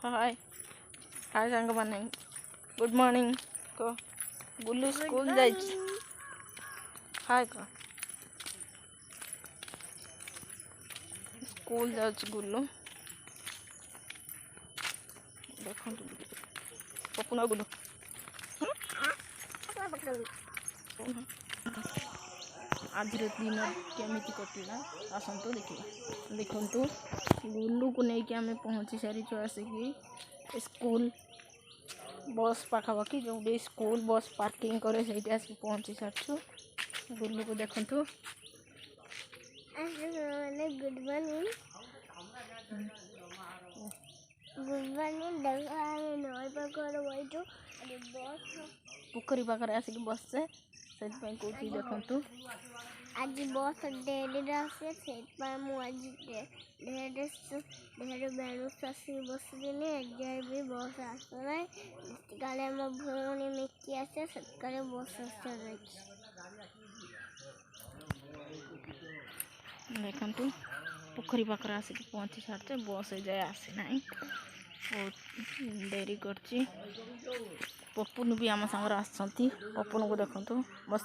हाय हाय सांग माने good morning को बुल्लू स्कूल जाई हाय को स्कूल जाउछ गुल्लू देखो पपुना गुल्लू आज दिन केमी कटिला आसतु देखा देखु गुल्लू को लेकिन आम पहुँची सारी आसिक स्कूल बस पाखापाखि जो भी स्कूल बस पार्किंग करे से आसिक पहुँची सारू गुल्लू को देखु गुड मॉर्निंग पोखरी पाखे आसिक बसचे से देखु आज बस डेरी आसे से आज ढेर बेलू आसिक बसलिनी एजाए भी बस आसना काले मो भौणी मिकी आसे से बस देखु पोखरी पाखे आसिक पहुँची सारे बस जाए आसीना बहुत डेरी कर पपुन भी आम सागर आसती पपुन को देखु बस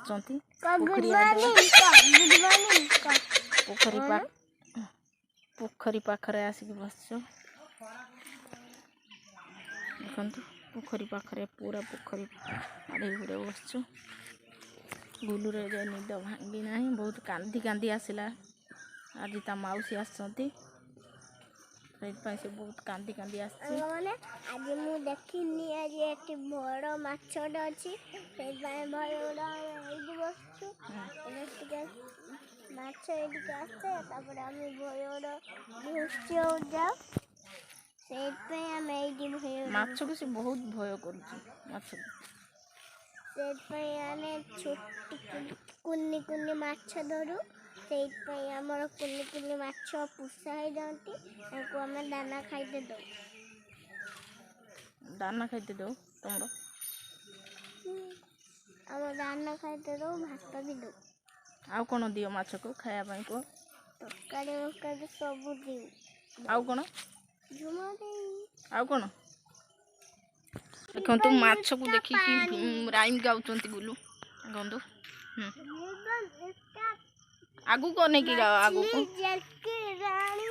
पोखरी पाखे आसिक बस देखु पोखरी पाखे पूरा पोखरी आड़े गुड़े बस गुल्लू रे जाए निद भांगी ना बहुत कांदी कांदी आसला आज ता मौसी आसती से बहुत कांदी कांदी आज मु देखनी आज एटी बड़ माछटा अछि से बड़ बसछु माछ एटी आसे तापर हम बड़ दृश्य जा से पे हम एटी भय माछ को से बहुत भय करूची माछ से पे आने छोटी कुन्नी कुन्नी माछ धरू से आमर कुन्नी कुन्नी माछ पुषा हो जाती आम दाना खाइते दो तुम आम दाना खाइते दो भात भी दो आउ कौन दियो माछ को खाया को तरकारी मरकारी सब दियो आउ कौन झुमा दे आउ कौन देखो तुम माछ को देखिकी राइम गाउचंती गुल्लू गंदू आगू को नहीं की गाओ आगू को जल की रानी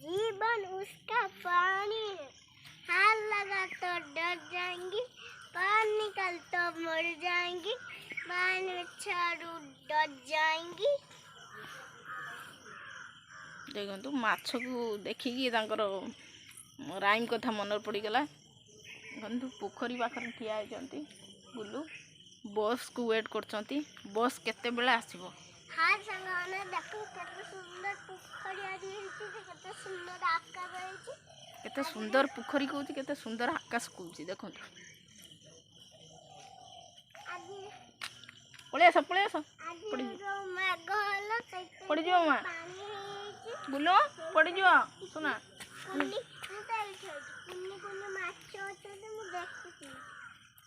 जीवन उसका पानी हाथ लगा तो डर जाएंगी पार निकल तो मर जाएंगी पानी में छाड़ू डर जाएंगी देखो माछ को देखिकी राइम कथा मन पड़गला गंधु पोखरी पाखे ठिया होती गुल्लू बस को वेट कर बस केते बेला आसीबो हां संगाने देखो केते सुंदर पोखरी आदि केते सुंदर आकाश रही केते सुंदर पोखरी कहूची केते सुंदर आकाश कहूची देखो पड़े आस पड़ी जाओ माँ गुल्लू पड़ी जाओ सुना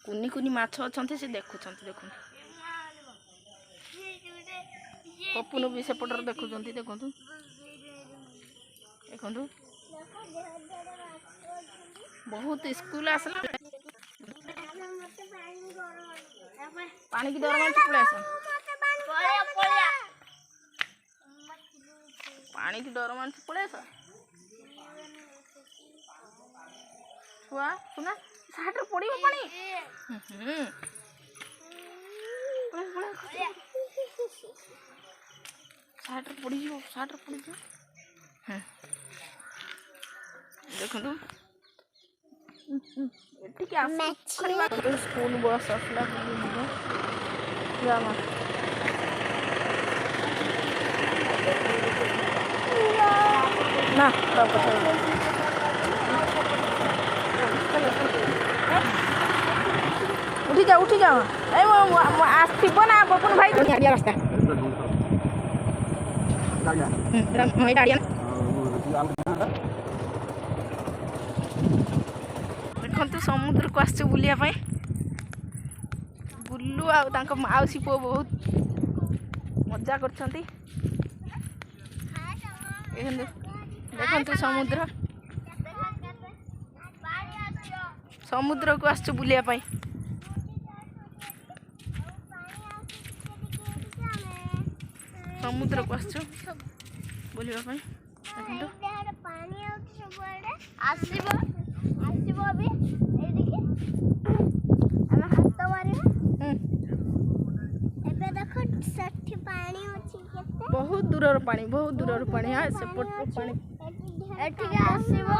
कुन्नी कुन्नी माछ अच्छा से देखुं देखु पपुन भी सेपटर देखुं देखु देखु बहुत स्कूल आसला पानी की डर मानी पड़े पानी की डर मानी पड़े छुआ सुना साठ पड़ी पानी साठ पड़ी देखो स्कूल बस आसला ना उठी जाओ आसब ना बपुन भाई रास्ता देखु समुद्र को आस बुलिया गुल्लू आ मौसी पुओ बहुत मजा कर देखु समुद्र समुद्र को आसछु बुलिया पाई समुद्र को आसछु बुलिया पाई देखंतु पानी आसब अभी एदिके हम हाथ मारिबा एबे देखो सठी पानी अछि केते बहुत दूर पानी हां से पट पानी एठिके आसीब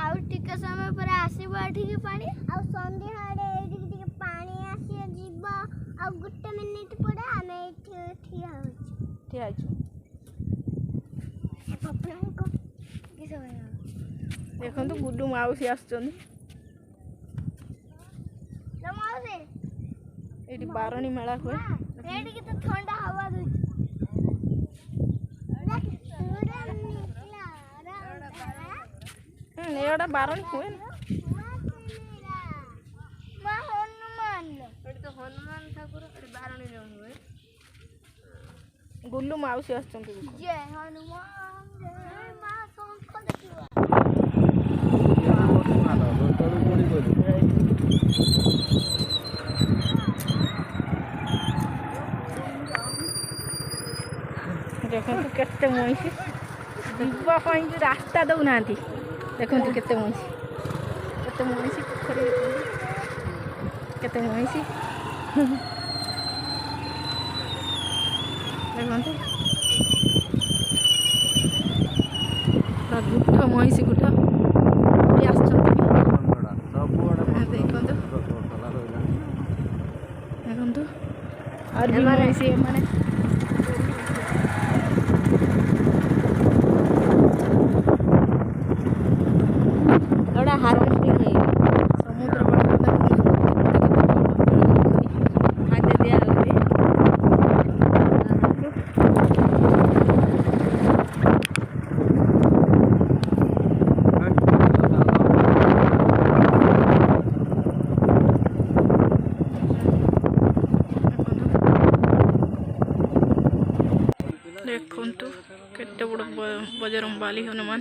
आउटिके समय पर आसीब एठिके पानी आ संध्या हाडे एदिके टिके पानी आसी जीव आ गुट्टे मिनिट पड़े हमें ठिया छु पपड़ाको किस होया देखंतु गुड्डू माउसी आछन नमासे एटी बारणी मेला हुए एठिके तो ठंडा हवा दे एटा बारणी हुए हनुमान ठाकुर बारणी हुए गुल्लू माउसी आछन जय हनुमान जय मां शंख देखिवा देखंतु केते महिषी जीवा पाई रास्ता दउ नांती देखंतु केते महिषी पोखरी केते महिषी देखंतु गुठ महिषी गुठ देखंतु और भी महिषी माने हार्वेस्टिंग है समुद्र खाद्य दिया देखंतु केते बड़ बजरंगबाली हनुमान